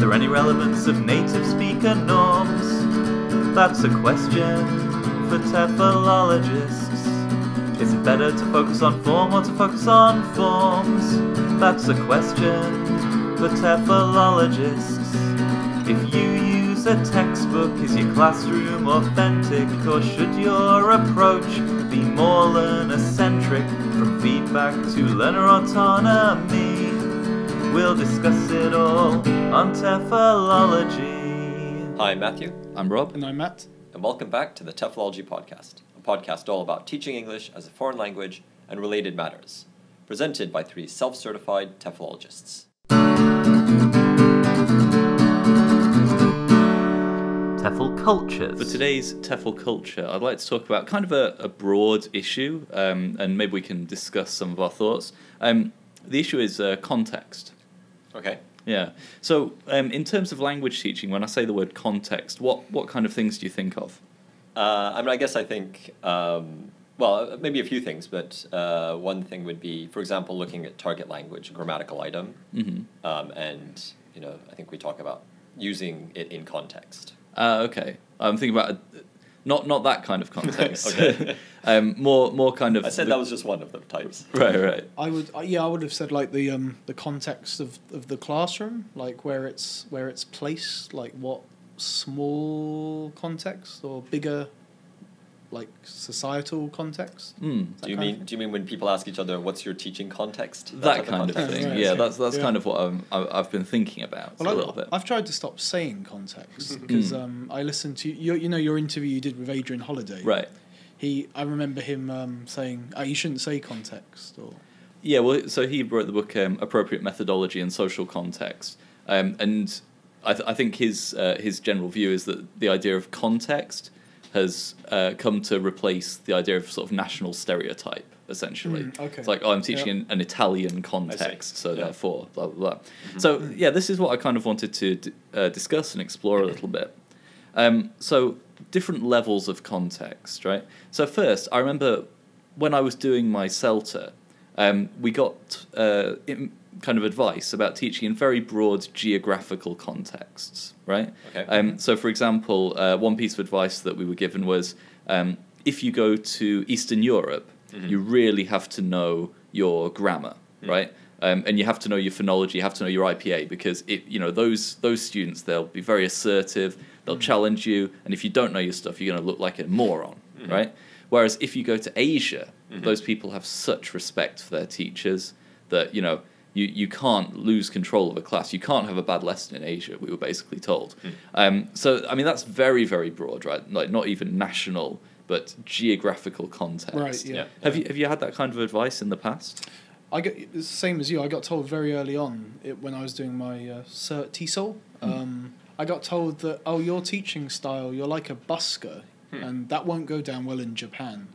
there any relevance of native speaker norms? That's a question for TEFLologists. Is it better to focus on form or to focus on forms? That's a question for TEFLologists. If you use a textbook, is your classroom authentic, or should your approach be more learner-centric? From feedback to learner autonomy, we'll discuss it all on TEFLology. Hi, I'm Matthew. I'm Rob. And I'm Matt. And welcome back to the TEFLology Podcast, a podcast all about teaching English as a foreign language and related matters, presented by 3 self-certified TEFLologists. TEFL cultures. For today's TEFL culture, I'd like to talk about kind of a broad issue, and maybe we can discuss some of our thoughts. The issue is context. Okay. Yeah. So, in terms of language teaching, when I say the word context, what kind of things do you think of? I think, maybe a few things, but one thing would be, for example, looking at target language, a grammatical item, and, I think we talk about using it in context. Okay. I'm thinking about not that kind of context. Okay. More kind of. I said that was just one of the types. Right. I would have said like the context of the classroom, like where it's placed, like what small context or bigger, like societal context. Do you mean when people ask each other, "What's your teaching context?" That kind of thing. Right. Yeah, that's kind of what I've been thinking about a little bit. I've tried to stop saying context because I listened to your interview you did with Adrian Holiday. Right. I remember him saying, you shouldn't say context. Or Yeah, well, so he wrote the book Appropriate Methodology and Social Context, and I think his general view is that the idea of context has come to replace the idea of sort of national stereotype, essentially. Okay. It's like, I'm teaching an Italian context, so therefore, blah, blah, blah. Mm-hmm. So, yeah, this is what I kind of wanted to discuss and explore a little bit. So, different levels of context, right? So first, I remember when I was doing my CELTA, we got kind of advice about teaching in very broad geographical contexts, right? Okay. So, for example, one piece of advice that we were given was, if you go to Eastern Europe, you really have to know your grammar, right? And you have to know your phonology, you have to know your IPA, because those students, they'll be very assertive, they'll challenge you, and if you don't know your stuff, you're going to look like a moron, right? Whereas if you go to Asia, those people have such respect for their teachers that, you can't lose control of a class. You can't have a bad lesson in Asia, we were basically told. So, I mean, that's very, very broad, right? Like, not even national, but geographical context. Right, yeah. Have you had that kind of advice in the past? it's the same as you. I got told very early on when I was doing my cert TESOL. I got told that, your teaching style, you're like a busker, and that won't go down well in Japan.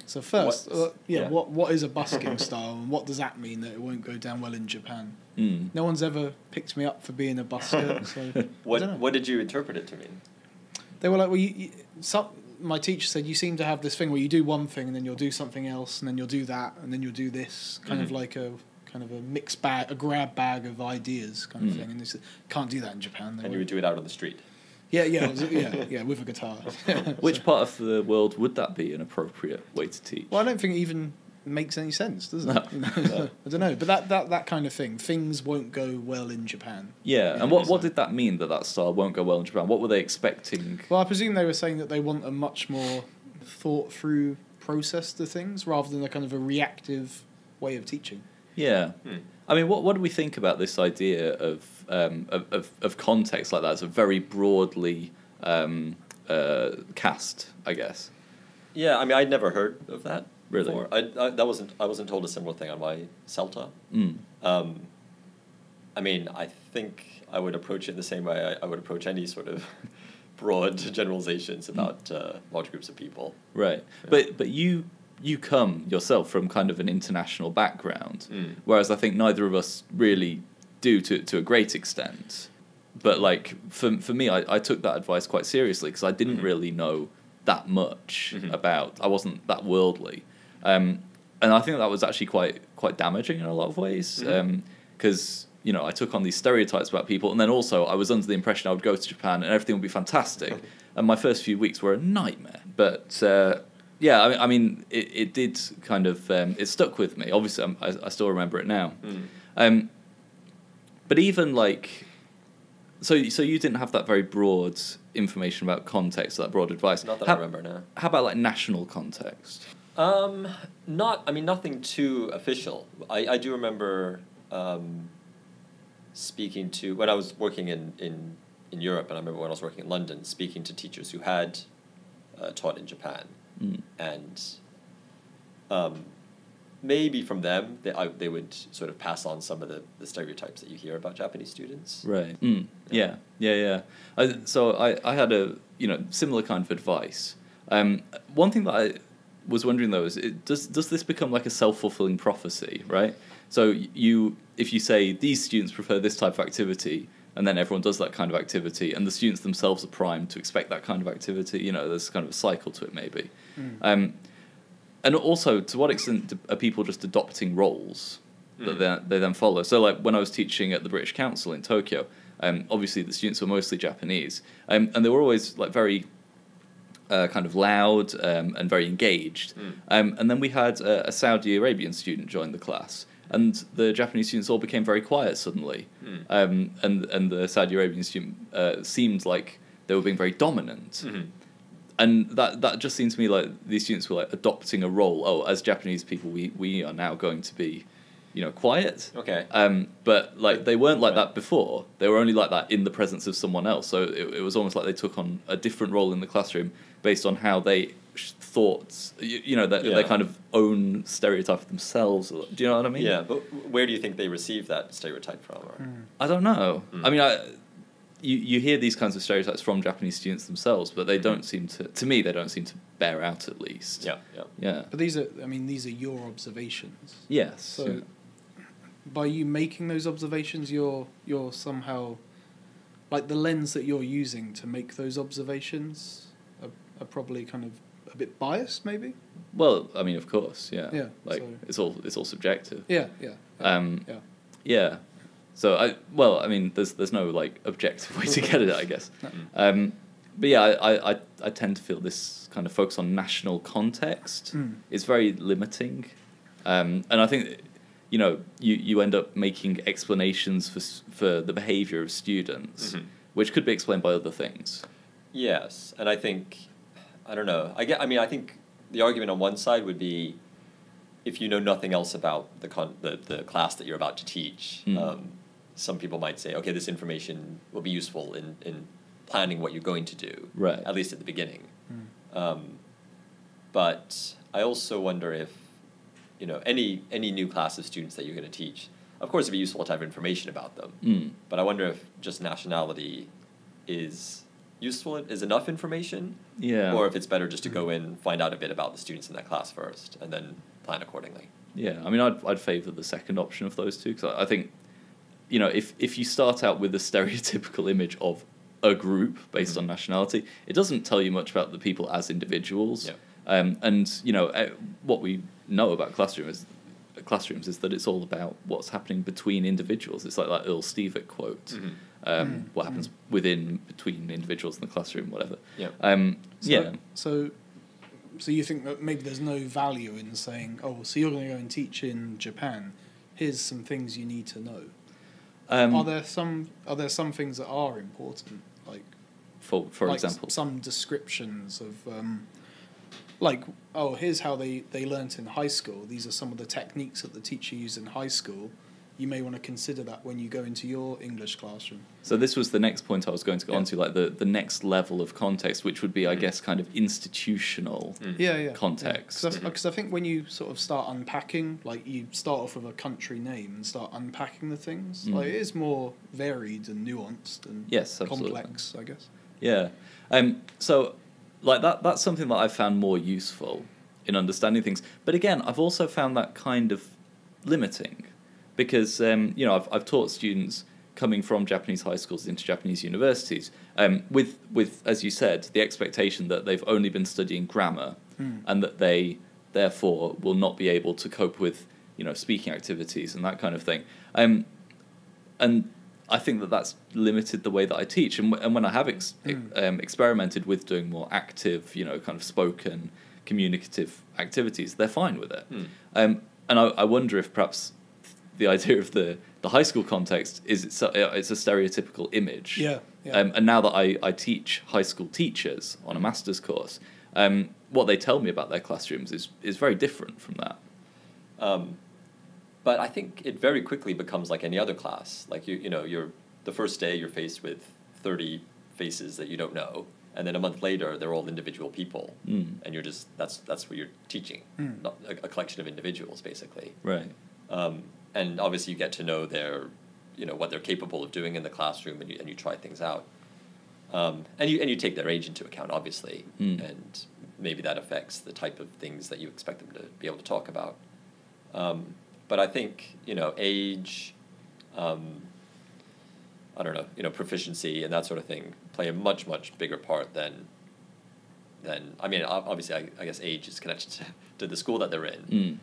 So first, what is a busking style, and what does that mean that it won't go down well in Japan? No one's ever picked me up for being a busker. So What did you interpret it to mean? They were like, my teacher said, you seem to have this thing where you do one thing and then you'll do something else and then you'll do that and then you'll do this, kind of like a mixed bag, a grab bag of ideas kind of thing. And they said, can't do that in Japan. And you would do it out on the street. Yeah, with a guitar. Which part of the world would that be an appropriate way to teach? Well, I don't think it even makes any sense, does it? No. I don't know, but that kind of thing. Things won't go well in Japan. Yeah, and what did that mean, that style won't go well in Japan? What were they expecting? Well, I presume they were saying that they want a much more thought-through process to things rather than a kind of a reactive way of teaching. Yeah. I mean, what do we think about this idea of context like that? It's a very broadly cast, I guess. Yeah, I mean, I'd never heard of that. Really? Before. I wasn't told a similar thing on my CELTA. I mean, I think I would approach it the same way I would approach any sort of broad generalizations about large groups of people. Right. Yeah. But you come yourself from kind of an international background, whereas I think neither of us really do to a great extent. But like for me, I took that advice quite seriously because I didn't really know that much about. I wasn't that worldly. And I think that was actually quite damaging in a lot of ways, because I took on these stereotypes about people, and then also I was under the impression I would go to Japan and everything would be fantastic. And my first few weeks were a nightmare. But I mean, it did kind of it stuck with me. Obviously, I still remember it now. But even like, so you didn't have that very broad information about context, that broad advice. Not that I remember now. How about like national context? Nothing too official. I do remember speaking to, when I was working in Europe, and I remember when I was working in London, speaking to teachers who had taught in Japan, and maybe from them they would sort of pass on some of the stereotypes that you hear about Japanese students. Right. Yeah. So I had a similar kind of advice. One thing that I was wondering though is, does this become like a self-fulfilling prophecy, right? So if you say these students prefer this type of activity, and then everyone does that kind of activity, and the students themselves are primed to expect that kind of activity, there's kind of a cycle to it maybe. And also, to what extent are people just adopting roles that they then follow? So like when I was teaching at the British Council in Tokyo, obviously the students were mostly Japanese, and they were always like very kind of loud and very engaged. And then we had a Saudi Arabian student join the class, and the Japanese students all became very quiet suddenly. And the Saudi Arabian student seemed like they were being very dominant. And that just seemed to me like these students were like adopting a role. Oh, as Japanese people, we are now going to be, quiet. Okay. But like they weren't like that before. They were only like that in the presence of someone else. So it was almost like they took on a different role in the classroom based on how they thought, their kind of own stereotype of themselves. Do you know what I mean? Yeah, but where do you think they received that stereotype from? Or? I don't know. I mean, you hear these kinds of stereotypes from Japanese students themselves, but they don't seem to me, they don't seem to bear out at least. Yeah. But these are your observations. Yes. So by you making those observations, you're somehow, like the lens that you're using to make those observations are probably kind of a bit biased, maybe. Well, I mean, of course, yeah. Yeah. Like it's all subjective. Yeah. Yeah. So I mean, there's no like objective way to get at it, I guess. But yeah, I tend to feel this kind of focus on national context is very limiting, and I think you end up making explanations for the behavior of students, which could be explained by other things. Yes, and I think I don't know. I think the argument on one side would be, if you know nothing else about the class that you're about to teach. Some people might say, okay, this information will be useful in planning what you're going to do, right? At least at the beginning. But I also wonder if, any new class of students that you're going to teach, of course, it'd be useful to have information about them. But I wonder if just nationality is useful, is enough information, or if it's better just to go in, find out a bit about the students in that class first, and then plan accordingly. Yeah, I mean, I'd favour the second option of those two, because I think, if you start out with a stereotypical image of a group based on nationality, it doesn't tell you much about the people as individuals. And what we know about classrooms is that it's all about what's happening between individuals. It's like that Earl Stevick quote. What happens between individuals in the classroom, whatever. So you think that maybe there's no value in saying, so you're going to go and teach in Japan. Here's some things you need to know. Are there some things that are important, like for like example, some descriptions of here's how they learnt in high school. These are some of the techniques that the teacher used in high school. You may want to consider that when you go into your English classroom. So this was the next point I was going to go on to, like the next level of context, which would be, I guess, kind of institutional context. Because I think when you sort of start unpacking, like you start off with a country name and start unpacking the things, like it is more varied and nuanced and complex, I guess. Yeah. So like that's something that I've found more useful in understanding things. But again, I've also found that kind of limiting. Because I've taught students coming from Japanese high schools into Japanese universities, with as you said, the expectation that they've only been studying grammar, and that they therefore will not be able to cope with speaking activities and that kind of thing. and I think that that's limited the way that I teach. And when I have experimented with doing more active, kind of spoken, communicative activities, they're fine with it. And I wonder if perhaps the idea of the high school context is it's a stereotypical image. Yeah. And now that I teach high school teachers on a master's course, what they tell me about their classrooms is very different from that. But I think it very quickly becomes like any other class. Like you're the first day you're faced with 30 faces that you don't know, and then a month later they're all individual people, and you're just that's what you're teaching, not a collection of individuals basically. Right. And obviously you get to know their, what they're capable of doing in the classroom, and you try things out, and you take their age into account obviously, and maybe that affects the type of things that you expect them to be able to talk about. But I think, age, I don't know, proficiency and that sort of thing play a much, much bigger part than I mean, obviously, I guess age is connected to the school that they're in.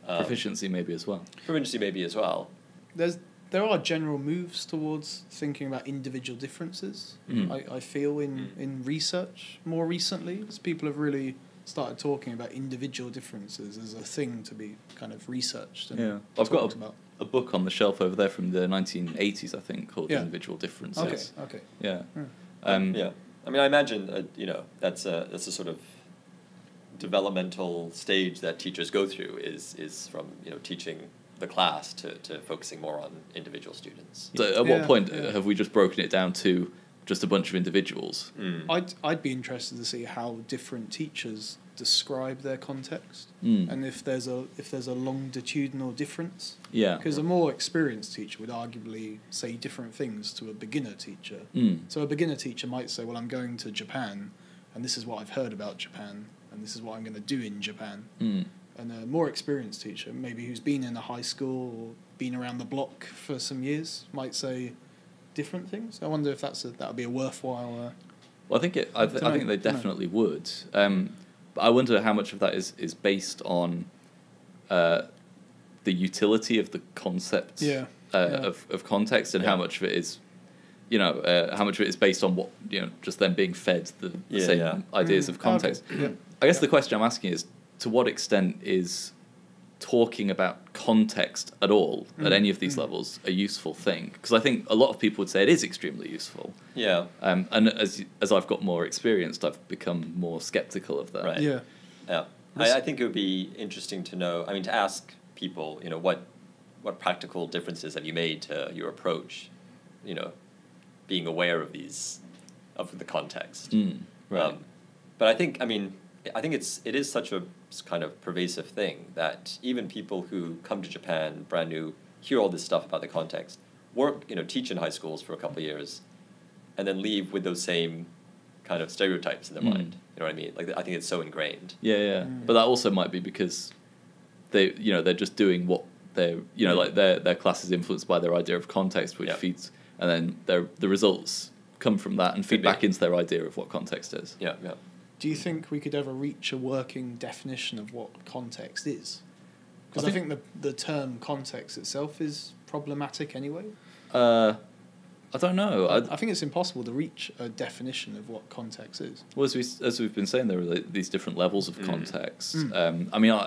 Proficiency maybe as well. Proficiency maybe as well. There are general moves towards thinking about individual differences, I feel, in research more recently, as people have really started talking about individual differences as a thing to be kind of researched and I've got about. a book on the shelf over there from the 1980s, I think, called Individual Differences. Okay. Yeah. I mean, I imagine, that's a sort of developmental stage that teachers go through is from, teaching the class to focusing more on individual students. So at what point have we just broken it down to just a bunch of individuals? I'd be interested to see how different teachers describe their context, and if there's a longitudinal difference. Yeah. Because a more experienced teacher would arguably say different things to a beginner teacher. So a beginner teacher might say, well, I'm going to Japan, and this is what I've heard about Japan, and this is what I'm going to do in Japan. And a more experienced teacher, maybe who's been in a high school or been around the block for some years, might say different things. I wonder if that would be a worthwhile. Well, I think I think they definitely would. But I wonder how much of that is based on the utility of the concept of context, and how much of it is, how much of it is based on what just them being fed the same ideas of context. Okay. I guess the question I'm asking is, to what extent is talking about context at all at any of these levels a useful thing? Because I think a lot of people would say it is extremely useful. Yeah. And as I've got more experienced, I've become more skeptical of that. Right. Yeah. Yeah. I think it would be interesting to know. I mean, to ask people, what practical differences have you made to your approach? Being aware of the context. Right. But I think it is such a kind of pervasive thing that even people who come to Japan brand new, hear all this stuff about the context, work, teach in high schools for a couple of years, and then leave with those same kind of stereotypes in their mind. You know what I mean? Like, I think it's so ingrained. Yeah. But that also might be because they're just doing what they're, like their class is influenced by their idea of context, which feeds, and then the results come from that and feed back into their idea of what context is. Yeah. Do you think we could ever reach a working definition of what context is? Because I think the term context itself is problematic anyway. I don't know. I think it's impossible to reach a definition of what context is. Well, as we've been saying, there are these different levels of context. I mean,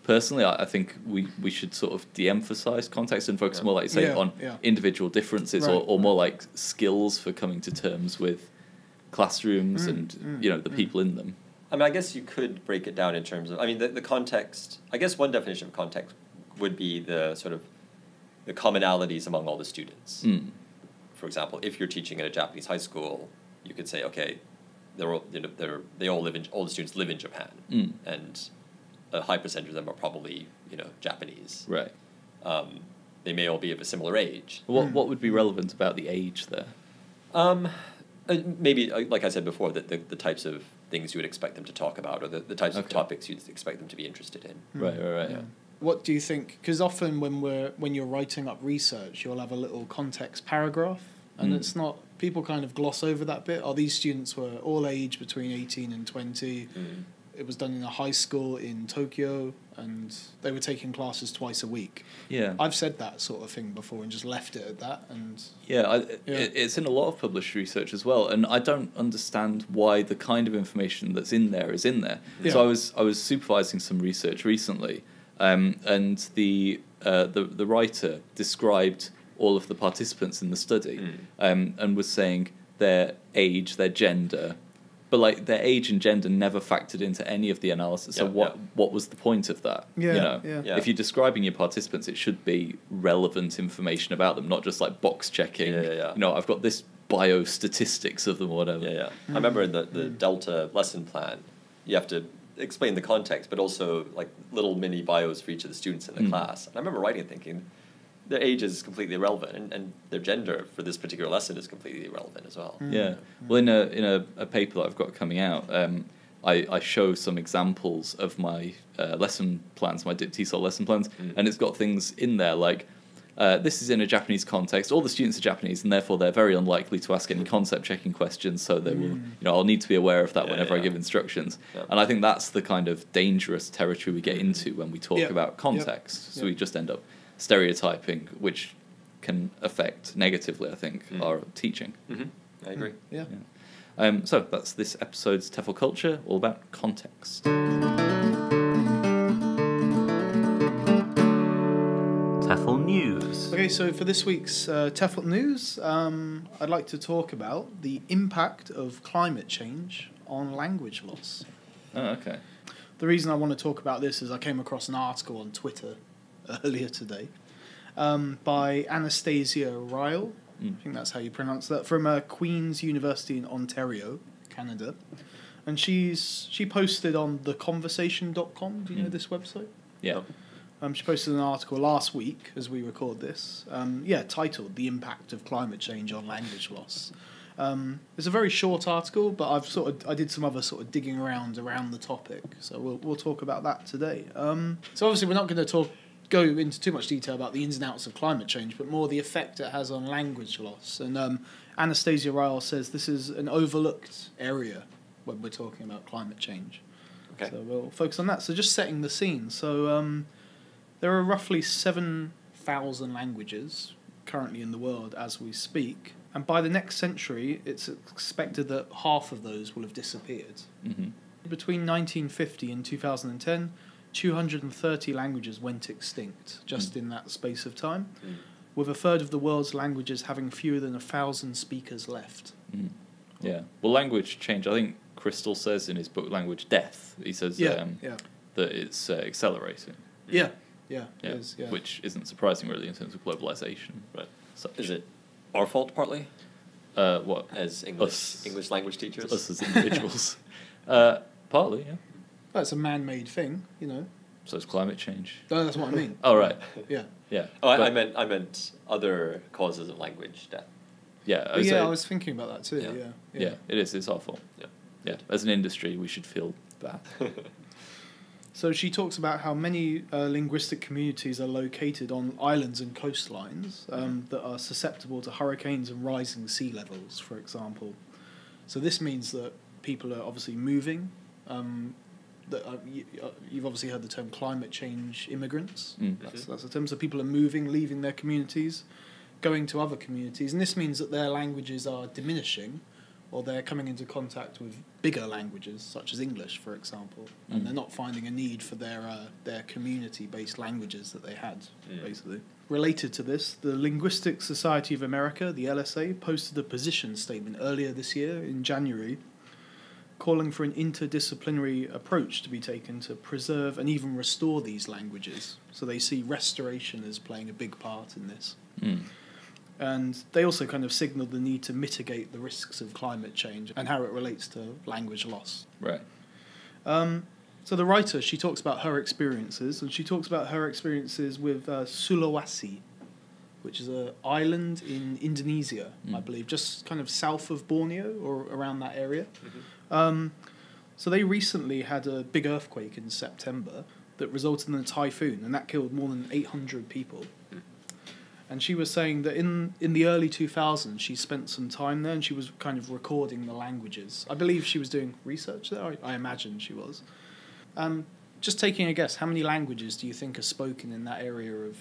personally, I think we should sort of de-emphasize context and focus more, like you say, on individual differences, right, or more like skills for coming to terms with classrooms and the people in them. I mean, I guess you could break it down in terms of, the context. I guess one definition of context would be the sort of the commonalities among all the students. For example, if you're teaching in a Japanese high school, you could say, okay, all the students live in Japan, and a high percentage of them are probably Japanese. Right. They may all be of a similar age. What would be relevant about the age there? Maybe, like I said before, the types of things you would expect them to talk about, or the types of topics you'd expect them to be interested in. Right. Yeah. What do you think? Because often when you're writing up research, you'll have a little context paragraph, and it's not. People kind of gloss over that bit. These students were all age between 18 and 20. it was done in a high school in Tokyo, and they were taking classes twice a week. Yeah. I've said that sort of thing before and just left it at that. And It's in a lot of published research as well, and I don't understand why the kind of information that's in there is in there. Yeah. So I was supervising some research recently, and the writer described all of the participants in the study, and was saying their age, their gender, but like their age and gender never factored into any of the analysis. So what was the point of that? If you're describing your participants, it should be relevant information about them, not just like box checking. I've got this biostatistics of them or whatever. I remember in the Delta lesson plan, you have to explain the context, but also like little mini bios for each of the students in the class. And I remember writing and thinking, their age is completely irrelevant, and their gender for this particular lesson is completely irrelevant as well. Yeah. Well, in a paper that I've got coming out, I show some examples of my lesson plans, my TEFL lesson plans, and it's got things in there like, this is in a Japanese context, all the students are Japanese, and therefore they're very unlikely to ask any concept checking questions, so they will, I'll need to be aware of that whenever I give instructions. And I think that's the kind of dangerous territory we get into when we talk about context. So we just end up stereotyping, which can affect negatively, I think, our teaching. I agree. So that's this episode's TEFL Culture, all about context. TEFL News. Okay, so for this week's TEFL News, I'd like to talk about the impact of climate change on language loss. Oh, okay. The reason I want to talk about this is I came across an article on Twitter earlier today by Anastasia Ryle, I think that's how you pronounce that, from Queen's University in Ontario, Canada. And she posted on theconversation.com. Do you know this website? Yeah. She posted an article last week as we record this, titled "The Impact of Climate Change on Language Loss." It's a very short article, but I did some other sort of digging around the topic, so we'll talk about that today. So obviously we're not going to go into too much detail about the ins and outs of climate change, but more the effect it has on language loss. And Anastasia Ryle says this is an overlooked area when we're talking about climate change. Okay. So we'll focus on that. So just setting the scene. So there are roughly 7,000 languages currently in the world as we speak. And by the next century, it's expected that half of those will have disappeared. Between 1950 and 2010, 230 languages went extinct just in that space of time, with a third of the world's languages having fewer than 1,000 speakers left. Yeah. Well, language change, I think Crystal says in his book Language Death, he says that it's accelerating. It is, Which isn't surprising, really, in terms of globalization. Right. So is it our fault, partly? What? As English language teachers? Us as individuals. Partly, yeah. Well, it's a man-made thing, So it's climate change. No, that's what I mean. Oh, right. Yeah. Oh, I meant other causes of language death. Yeah. I was thinking about that too. Yeah, it is. It's awful. Yeah. As an industry, we should feel bad. So she talks about how many linguistic communities are located on islands and coastlines that are susceptible to hurricanes and rising sea levels, for example. So this means that people are obviously moving. You've obviously heard the term climate change immigrants. That's the term. So people are moving, leaving their communities, going to other communities, and this means that their languages are diminishing, or they're coming into contact with bigger languages, such as English, for example, and they're not finding a need for their community-based languages that they had, basically. Related to this, the Linguistic Society of America, the LSA, posted a position statement earlier this year, in January, calling for an interdisciplinary approach to be taken to preserve and even restore these languages. So they see restoration as playing a big part in this. And they also kind of signalled the need to mitigate the risks of climate change and how it relates to language loss. Right. So the writer, she talks about her experiences, and she talks about her experiences with Sulawesi, which is an island in Indonesia, I believe, just kind of south of Borneo or around that area. So they recently had a big earthquake in September that resulted in a typhoon, and that killed more than 800 people. And she was saying that in the early 2000s, she spent some time there, and she was kind of recording the languages. I believe she was doing research there. I imagine she was. Just taking a guess, how many languages do you think are spoken in that area of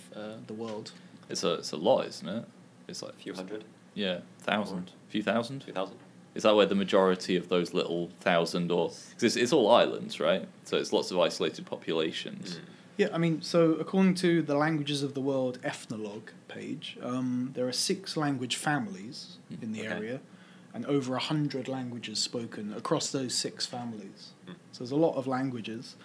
the world? It's a lot, isn't it? It's like A few hundred? Yeah, thousand, few thousand. 2,000? Is that where the majority of those little thousand, or because it's all islands, right? So it's lots of isolated populations. Yeah, I mean, so according to the Languages of the World TEFLology page, there are 6 language families in the area, and over 100 languages spoken across those 6 families. So there's a lot of languages.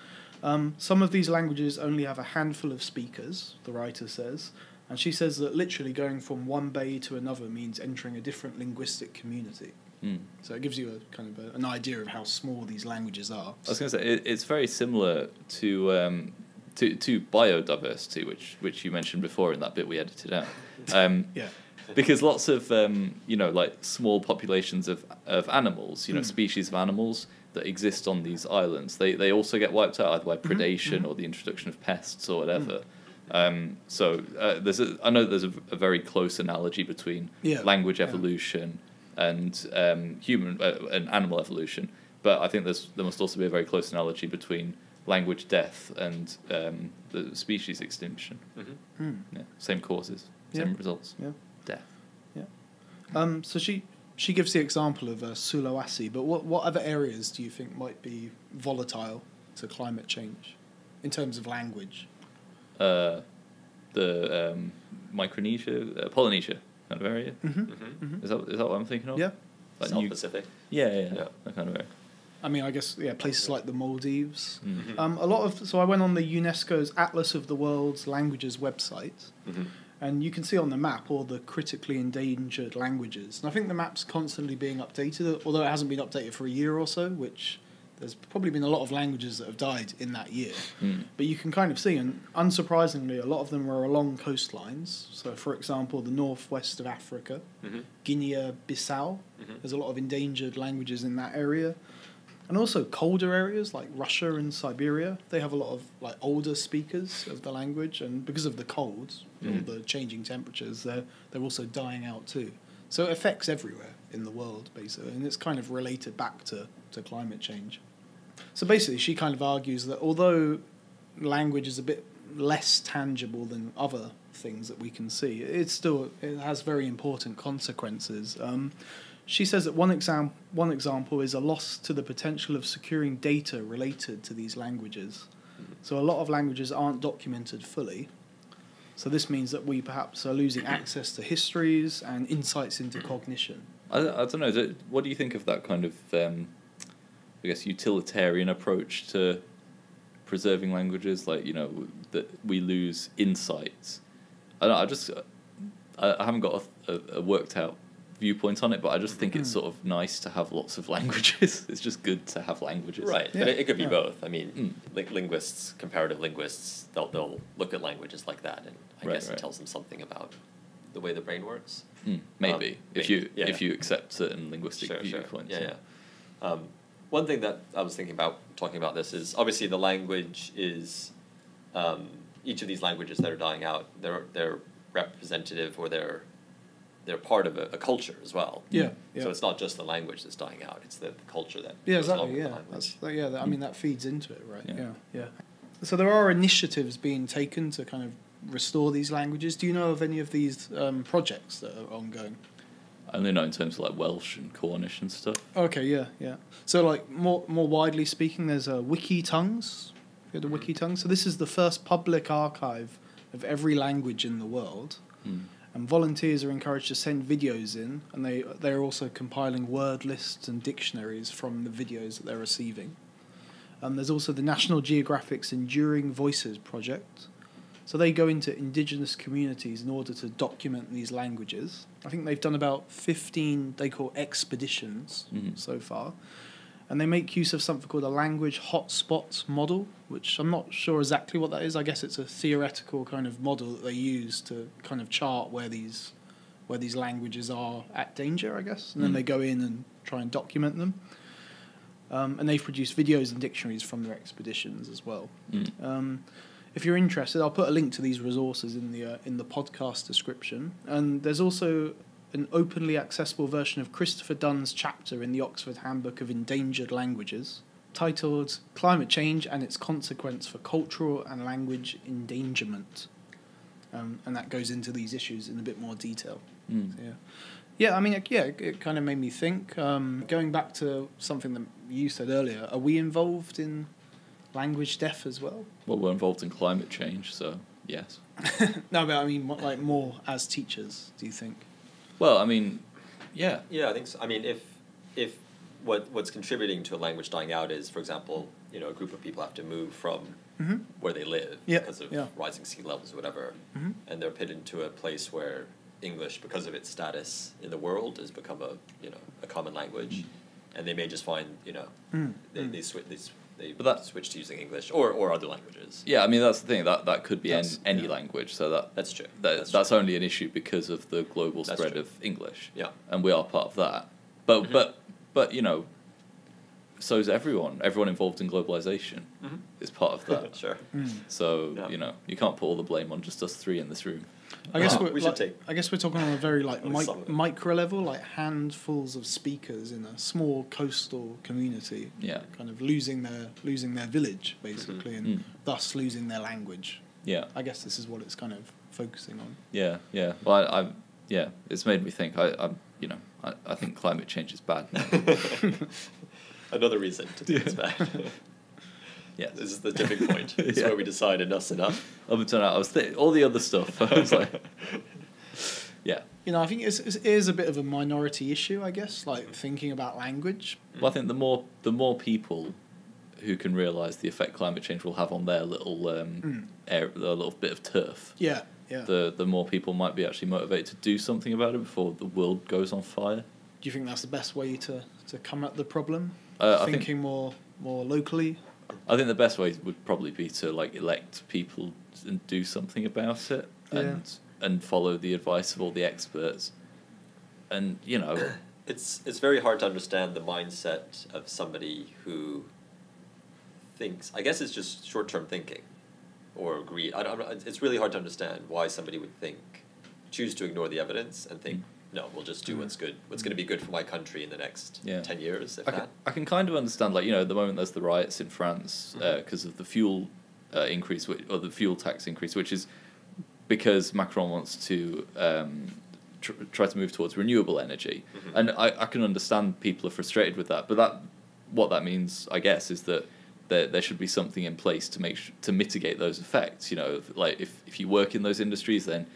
Some of these languages only have a handful of speakers, the writer says, and she says that literally going from one bay to another means entering a different linguistic community. So it gives you a kind of an idea of how small these languages are. I was going to say it's very similar to biodiversity, which you mentioned before in that bit we edited out. Yeah. Because lots of like small populations of animals, species of animals that exist on these islands, they also get wiped out either by predation or the introduction of pests or whatever. So I know there's a very close analogy between language evolution and human and animal evolution, but I think there must also be a very close analogy between language death and the species extinction. Yeah, same causes, same results. Yeah. Death. Yeah. So she gives the example of Sulawesi, but what other areas do you think might be volatile to climate change in terms of language? The Micronesia, Polynesia kind of area. Is that what I'm thinking of? Yeah. Like South Pacific? Yeah, that kind of area. I mean, I guess, places like the Maldives. So I went on the UNESCO's Atlas of the World's Languages website, and you can see on the map all the critically endangered languages. And I think the map's constantly being updated, although it hasn't been updated for a year or so, which there's probably been a lot of languages that have died in that year. But you can kind of see, and unsurprisingly, a lot of them are along coastlines. So, for example, the northwest of Africa, Guinea-Bissau, there's a lot of endangered languages in that area. And also colder areas like Russia and Siberia, they have a lot of like older speakers of the language, and because of the cold, all the changing temperatures, they're also dying out too. So it affects everywhere in the world, basically, and it's kind of related back to climate change. So basically, she kind of argues that although language is a bit less tangible than other things that we can see, it has very important consequences. She says that one example is a loss to the potential of securing data related to these languages. So a lot of languages aren't documented fully. So this means that we perhaps are losing access to histories and insights into cognition. I don't know. What do you think of that kind of, I guess, utilitarian approach to preserving languages? Like, that we lose insights. I haven't got a worked out viewpoint on it, but I just think it's sort of nice to have lots of languages. It's just good to have languages. Right, but it could be both. I mean, linguists, comparative linguists, they'll look at languages like that, and I guess it tells them something about the way the brain works. Maybe if you accept certain linguistic viewpoints. Yeah. One thing that I was thinking about talking about this is obviously the language is each of these languages that are dying out. They're representative, or they're part of a culture as well. Yeah. So it's not just the language that's dying out; it's the culture that. Yeah, goes along exactly. with the language. I mean, that feeds into it, right? Yeah. So there are initiatives being taken to kind of restore these languages. Do you know of any of these projects that are ongoing? I only know in terms of like Welsh and Cornish and stuff. Okay, yeah. So like more widely speaking, there's Wiki Tongues. You heard of Wiki Tongues? So this is the first public archive of every language in the world. And volunteers are encouraged to send videos in, and they're also compiling word lists and dictionaries from the videos that they're receiving. There's also the National Geographic's Enduring Voices project. So they go into indigenous communities in order to document these languages. I think they've done about 15, they call expeditions so far. And they make use of something called a language hotspots model, which I'm not sure exactly what that is. I guess it's a theoretical kind of model that they use to kind of chart where these languages are at danger, I guess. And then they go in and try and document them. And they've produced videos and dictionaries from their expeditions as well. If you're interested, I'll put a link to these resources in the podcast description. And there's also an openly accessible version of Christopher Dunn's chapter in the Oxford Handbook of Endangered Languages, titled Climate Change and Its Consequence for Cultural and Language Endangerment. And that goes into these issues in a bit more detail. So, yeah, I mean, it kind of made me think. Going back to something that you said earlier, are we involved in language death as well? Well, we're involved in climate change, so yes. No, but I mean, like more as teachers, do you think? Well, I mean, yeah. Yeah, I think so. I mean, if what's contributing to a language dying out is, for example, you know, a group of people have to move from where they live because of rising sea levels or whatever, and they're put into a place where English, because of its status in the world, has become a common language, and they may just find they switch to using English or other languages. Yeah, I mean that's the thing that could be any language. So that's true. That's only an issue because of the global spread of English. Yeah, and we are part of that. But you know, so is everyone. Everyone involved in globalization is part of that. Sure. So you know, you can't put all the blame on just us three in this room. I guess we're talking on a very micro level, like handfuls of speakers in a small coastal community. Yeah. Kind of losing their village basically, and thus losing their language. Yeah. I guess this is what it's kind of focusing on. Yeah. Well, it's made me think. I think climate change is bad now. Another reason to think it's bad. Yeah, this is the tipping point. This is where we decide enough's enough. Up until now, I was all the other stuff. I was like, yeah. You know, I think it is a bit of a minority issue, I guess. Like thinking about language. Well, I think the more people who can realise the effect climate change will have on their little their little bit of turf. Yeah. The more people might be actually motivated to do something about it before the world goes on fire. Do you think that's the best way to come at the problem? Thinking more locally. I think the best way would probably be to elect people and do something about it, and follow the advice of all the experts, and you know, it's very hard to understand the mindset of somebody who thinks. I guess it's just short-term thinking, or greed. It's really hard to understand why somebody would choose to ignore the evidence and think, no, we'll just do what's good. What's going to be good for my country in the next 10 years, I can kind of understand, at the moment there's the riots in France because of the fuel increase, or the fuel tax increase, which is because Macron wants to try to move towards renewable energy. And I can understand people are frustrated with that, but what that means, I guess, is that there should be something in place to mitigate those effects. You know, if you work in those industries, then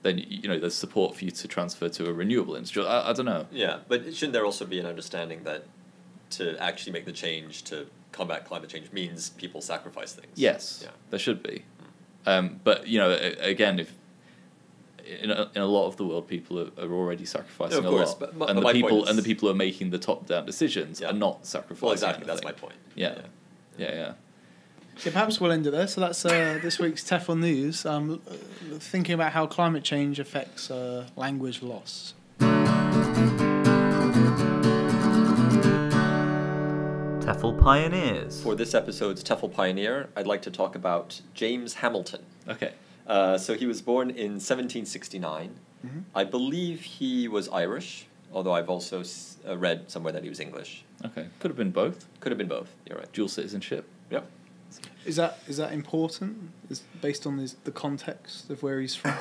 there's support for you to transfer to a renewable industry. I don't know. Yeah, but shouldn't there also be an understanding that to actually make the change to combat climate change means people sacrifice things? Yes, there should be. But again, if in a lot of the world, people are already sacrificing a lot, but and the people who are making the top-down decisions are not sacrificing. Well, exactly. Anything. That's my point. Yeah. Yeah, perhaps we'll end it there. So that's this week's TEFL news. Thinking about how climate change affects language loss. TEFL Pioneers. For this episode's TEFL Pioneer, I'd like to talk about James Hamilton. Okay. So he was born in 1769. I believe he was Irish, although I've also read somewhere that he was English. Okay. Could have been both. Could have been both. You're right. Dual citizenship. Yep. Is that important? Is based on the context of where he's from?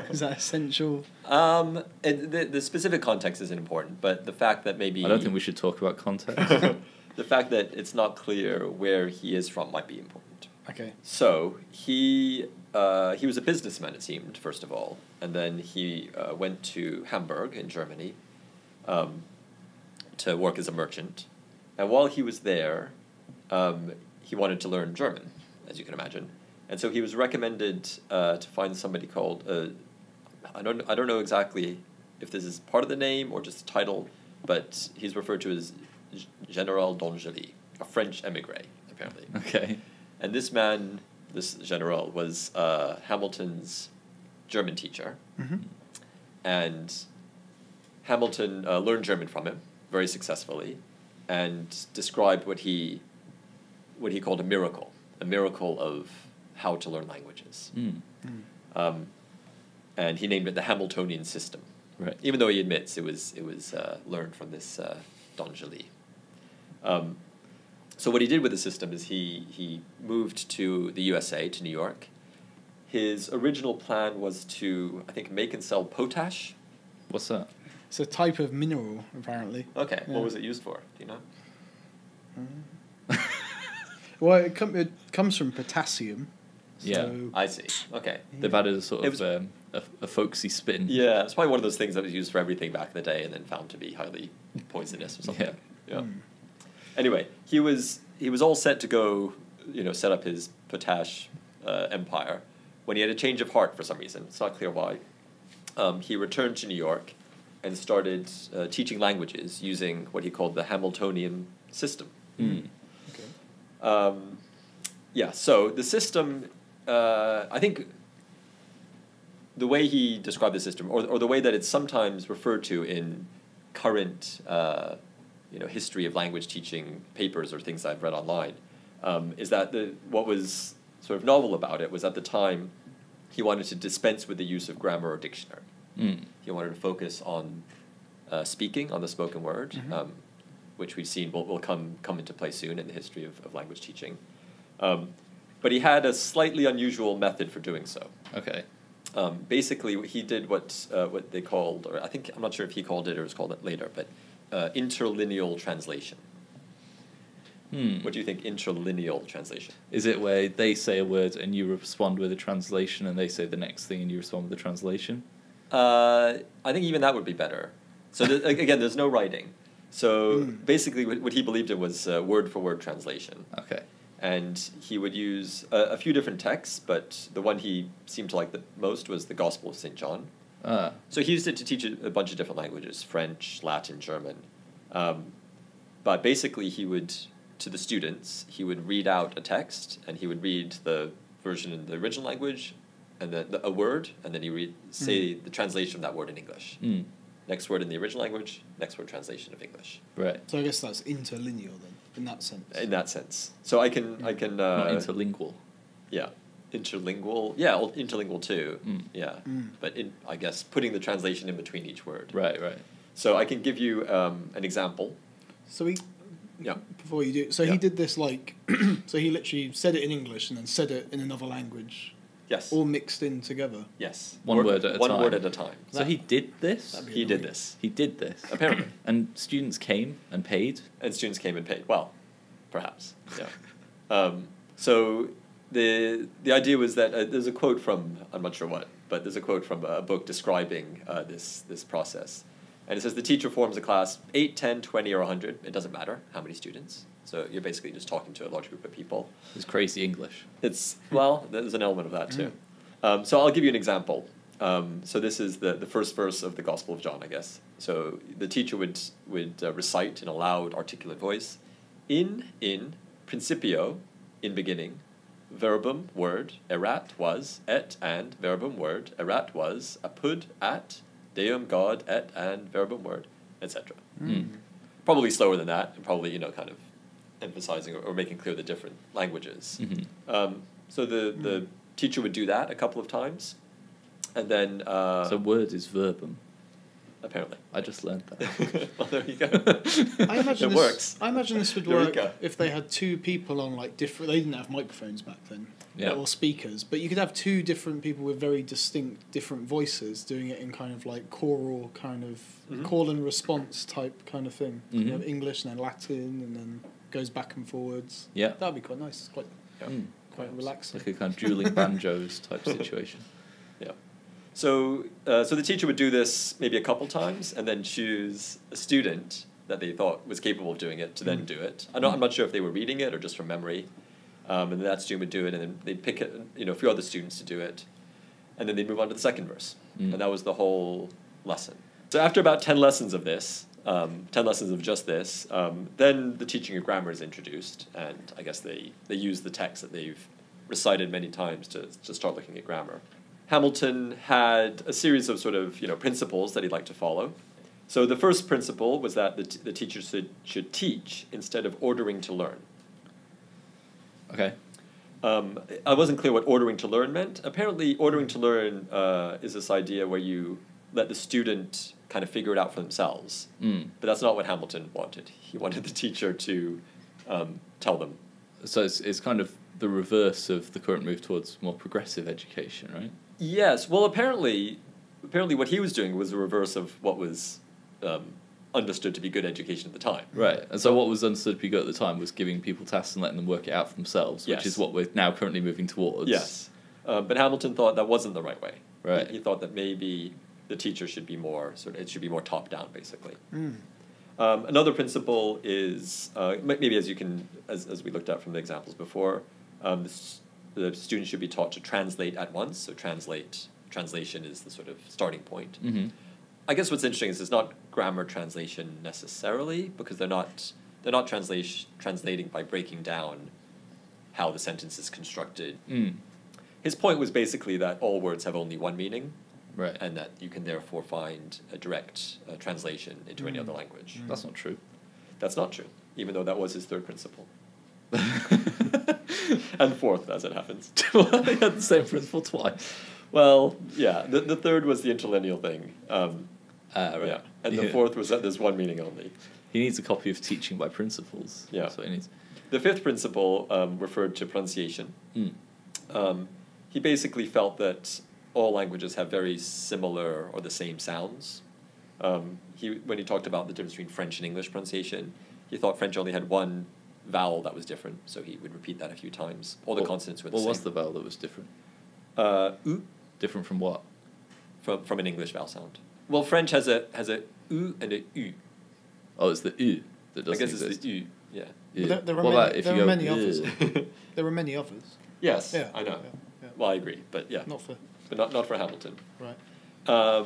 Is that essential? The specific context isn't important, but the fact that maybe... I don't think we should talk about context. The fact that it's not clear where he is from might be important. Okay. So he was a businessman, it seemed, first of all, and then he went to Hamburg in Germany to work as a merchant. And while he was there, he wanted to learn German, as you can imagine, and so he was recommended to find somebody called I don't know exactly if this is part of the name or just the title, but he's referred to as General d'Angely, a French émigré, apparently. Okay. And this man, this general, was Hamilton's German teacher, and Hamilton learned German from him very successfully, and described what he called a miracle of how to learn languages. And he named it the Hamiltonian system. Right. Even though he admits it was learned from this d'Angely. So what he did with the system is he moved to the USA, to New York. His original plan was to, I think, make and sell potash. What's that? It's a type of mineral, apparently. Okay, Yeah. what was it used for? Do you know? Well, it comes from potassium. Yeah. So I see. Okay. They've added a sort It of was- a folksy spin. Yeah, it's probably one of those things that was used for everything back in the day and then found to be highly poisonous or something. Yeah. Anyway, he was all set to go, set up his potash empire when he had a change of heart for some reason. It's not clear why. He returned to New York and started teaching languages using what he called the Hamiltonian system. Okay. So the system, I think the way he described the system, or the way that it's sometimes referred to in current history of language teaching papers or things I've read online, is that what was sort of novel about it was at the time he wanted to dispense with the use of grammar or dictionary. He wanted to focus on speaking, on the spoken word, which we've seen will come into play soon in the history of language teaching. But he had a slightly unusual method for doing so. Okay. Basically, he did what they called, or I'm not sure if he called it or it was called it later, but interlineal translation. What do you think interlineal translation? Is it where they say a word and you respond with a translation and they say the next thing and you respond with a translation? I think even that would be better. So again, there's no writing. So basically what he believed in was word-for-word translation. Okay. And he would use a few different texts, but the one he seemed to like the most was the Gospel of St. John. So he used it to teach a bunch of different languages, French, Latin, German. But basically to the students, he would read out a text, and he would read the version in the original language, and then a word, and then he would say the translation of that word in English. Next word in the original language, next word translation of English. Right. So I guess that's interlineal then, in that sense. In that sense. So I can Not interlingual. Yeah. Interlingual. Yeah, interlingual too. Yeah. But I guess putting the translation in between each word. Right. So I can give you an example. So Yeah. before you do, so Yeah. he did this so he literally said it in English and then said it in another language, Yes. all mixed in together. Yes. One word at a One time. word at a time. So he did this? That'd be He did annoying. this. He did this? Apparently. And students came and paid? And students came and paid. Well, perhaps. Yeah. So the idea was that there's a quote from, I'm not sure what, but there's a quote from a book describing this process. And it says the teacher forms a class 8, 10, 20, or 100. It doesn't matter how many students. So you're basically just talking to a large group of people. It's crazy English. There's an element of that too. So I'll give you an example. So this is the first verse of the Gospel of John, I guess. So the teacher would recite in a loud, articulate voice, in principio, in beginning, verbum, word, erat, was, et, and, verbum, word, erat, was, apud, at, deum, God, et, and, verbum, word, etc. Probably slower than that, and probably, kind of emphasizing or making clear the different languages. So the teacher would do that a couple of times, and then... so word is verbum. Apparently. I just learned that. Well, there you go. I imagine It works. I imagine this would work Eureka. if they had two people on different. They didn't have microphones back then, Yeah. or speakers. But you could have two different people with very distinct, different voices doing it in kind of like choral, kind of call and response type kind of thing. You have English and then Latin, and then goes back and forwards. Yeah. That'd be quite nice. It's quite It's relaxing. like a kind of dueling banjos type situation. Yeah. So the teacher would do this maybe a couple times, and then choose a student that they thought was capable of doing it to then do it. I'm not sure if they were reading it or just from memory. And then that student would do it, and then they'd pick a few other students to do it, and then they'd move on to the second verse, and that was the whole lesson. So after about 10 lessons of this, 10 lessons of just this, then the teaching of grammar is introduced, and I guess they use the text that they've recited many times to start looking at grammar. Hamilton had a series of sort of principles that he'd like to follow. So the first principle was that the teacher should teach instead of ordering to learn. Okay. I wasn't clear what ordering to learn meant. Apparently, ordering to learn is this idea where you let the student kind of figure it out for themselves. But that's not what Hamilton wanted. He wanted the teacher to tell them. So it's kind of the reverse of the current move towards more progressive education, right? Yes. Well, apparently what he was doing was the reverse of what was understood to be good education at the time. Right. And so what was understood to be good at the time was giving people tasks and letting them work it out for themselves, which Yes. is what we're now currently moving towards. Yes. But Hamilton thought that wasn't the right way. Right. He thought that maybe the teacher should be more it should be more top down, basically. Another principle is maybe as we looked at from the examples before, the student should be taught to translate at once. So translation is the sort of starting point. I guess what's interesting is it's not grammar translation necessarily, because they're not translating by breaking down how the sentence is constructed. His point was basically that all words have only one meaning, Right. and that you can therefore find a direct translation into any other language. That's not true. That's not true, even though that was his third principle. And fourth, as it happens. Well, they had the same principle twice. Well, yeah, the third was the interlineal thing. Right. Yeah. And the fourth was that there's one meaning only. He needs a copy of Teaching by Principles. Yeah. That's what he needs. The fifth principle referred to pronunciation. He basically felt that all languages have very similar or the same sounds. When he talked about the difference between French and English pronunciation, he thought French only had one vowel that was different, so he would repeat that a few times. All the consonants were the same. What was the vowel that was different? U. Different from what? From an English vowel sound. Well, French has a U and a U. Oh, it's the U that doesn't I guess exist. it's the U, yeah. U. But there are What many, about if there you are go, many "Ugh"? others. There are many others. Yes, Yeah, I know. yeah. Well, I agree, but yeah. Not for But not for Hamilton. right.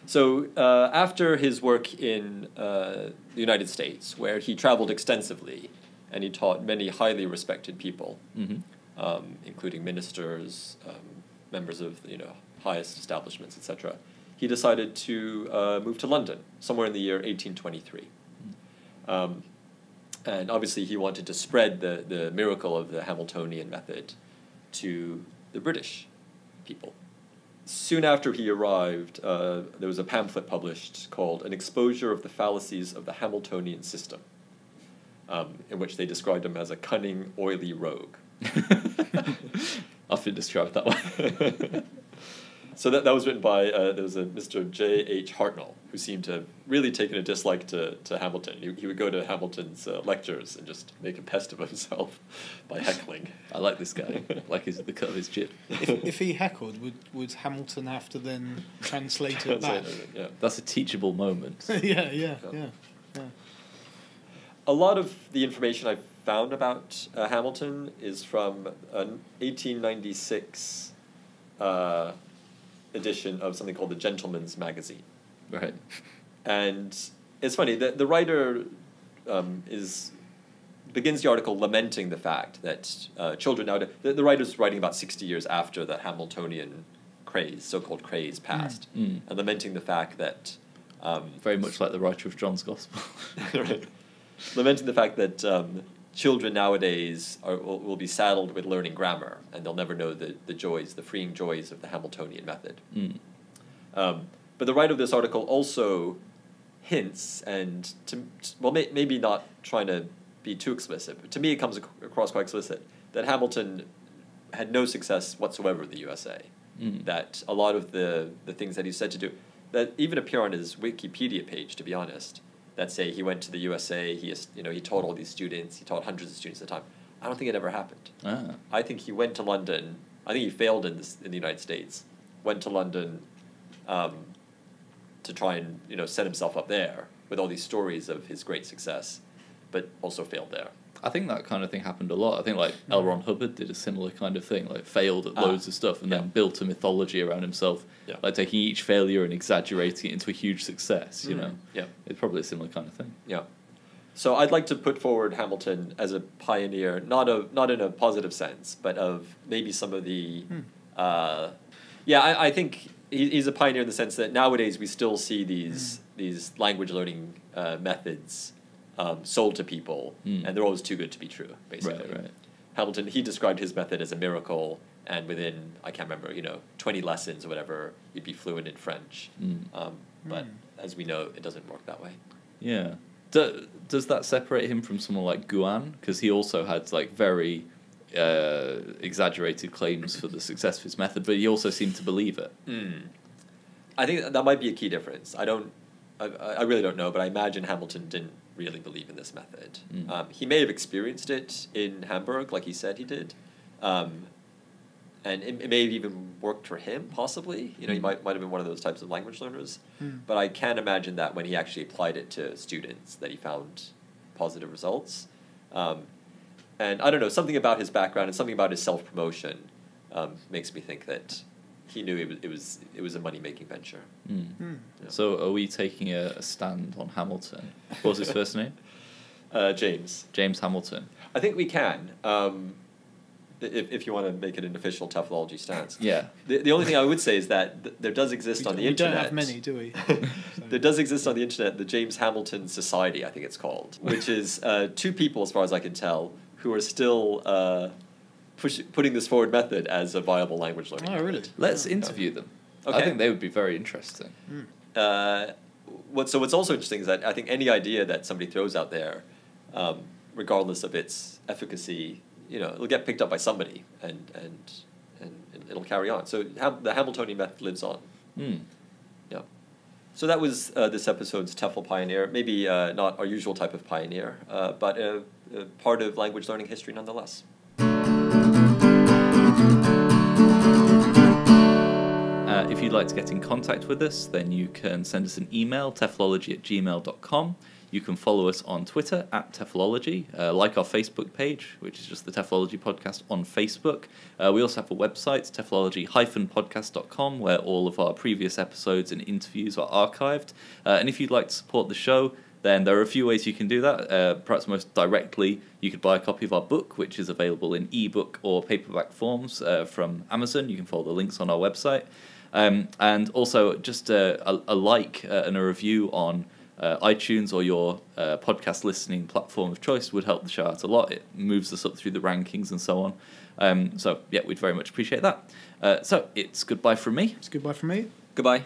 So after his work in the United States, where he traveled extensively and he taught many highly respected people, including ministers, members of highest establishments, etc., he decided to move to London somewhere in the year 1823. And obviously he wanted to spread the miracle of the Hamiltonian method to the British people. Soon after he arrived, there was a pamphlet published called An Exposure of the Fallacies of the Hamiltonian System, in which they described him as a cunning, oily rogue. Often described that way. So that was written by, there was a Mr. J.H. Hartnell, who seemed to have really taken a dislike to Hamilton. He would go to Hamilton's lectures and just make a pest of himself by heckling. I like this guy. Like the cut of his jib. If he heckled, would Hamilton have to then translate it back? Yeah. That's a teachable moment. yeah. A lot of the information I found about Hamilton is from an 1896 edition of something called the Gentleman's Magazine. Right. And it's funny, the writer begins the article lamenting the fact that children nowadays, the writer's writing about 60 years after the Hamiltonian craze, so-called craze, passed, and lamenting the fact that... Very much like the writer of John's Gospel. Right. Lamenting the fact that children nowadays will be saddled with learning grammar, and they'll never know the freeing joys of the Hamiltonian method. But the writer of this article also hints, and maybe not trying to be too explicit, but to me it comes across quite explicit, that Hamilton had no success whatsoever in the USA. That a lot of the things that he's said to do, that even appear on his Wikipedia page, to be honest, that say he went to the USA, he taught all these students, he taught hundreds of students at a time. I don't think it ever happened. I think he went to London. I think he failed in the United States. Went to London to try and set himself up there with all these stories of his great success, but also failed there. I think that kind of thing happened a lot. I think like L. Ron Hubbard did a similar kind of thing, like failed at loads of stuff and then built a mythology around himself, like taking each failure and exaggerating it into a huge success, you know? Yeah. It's probably a similar kind of thing. Yeah. So I'd like to put forward Hamilton as a pioneer, not in a positive sense, but of maybe some of the... I think he's a pioneer in the sense that nowadays we still see these language learning methods sold to people, and they're always too good to be true, basically. Right. Hamilton, he described his method as a miracle, and within, I can't remember, 20 lessons or whatever, you'd be fluent in French. But as we know, it doesn't work that way. Yeah. Does that separate him from someone like Guan? Because he also had like very exaggerated claims for the success of his method, but he also seemed to believe it. I think that might be a key difference. I really don't know, but I imagine Hamilton didn't really believe in this method. He may have experienced it in Hamburg, like he said he did, and it may have even worked for him, possibly. He might have been one of those types of language learners. But I can't imagine that when he actually applied it to students that he found positive results. And I don't know, something about his background and something about his self-promotion makes me think that he knew it was a money-making venture. Yeah. So are we taking a stand on Hamilton? What was his first name? James. James Hamilton. I think we can, if you want to make it an official TEFLology stance. Yeah. The only thing I would say is that there does exist on the internet. We don't have many, do we? There does exist on the internet the James Hamilton Society, I think it's called, which is two people, as far as I can tell, who are still putting this forward method as a viable language learning method. Really? Let's interview them. Okay. I think they would be very interesting. What's also interesting is that I think any idea that somebody throws out there, regardless of its efficacy, it'll get picked up by somebody and it'll carry on. So the Hamiltonian method lives on. Yeah. So that was this episode's TEFL Pioneer. Maybe not our usual type of pioneer, but a part of language learning history nonetheless. If you'd like to get in contact with us, then you can send us an email, teflology@gmail.com. You can follow us on Twitter @TEFLology, like our Facebook page, which is just the TEFLology Podcast on Facebook. We also have a website, teflology-podcast.com, where all of our previous episodes and interviews are archived. And if you'd like to support the show, then there are a few ways you can do that. Perhaps most directly, you could buy a copy of our book, which is available in ebook or paperback forms from Amazon. You can follow the links on our website. And also just a like and a review on iTunes or your podcast listening platform of choice would help the show out a lot. It moves us up through the rankings and so on. So, yeah, we'd very much appreciate that. So, it's goodbye from me. It's goodbye from me. Goodbye.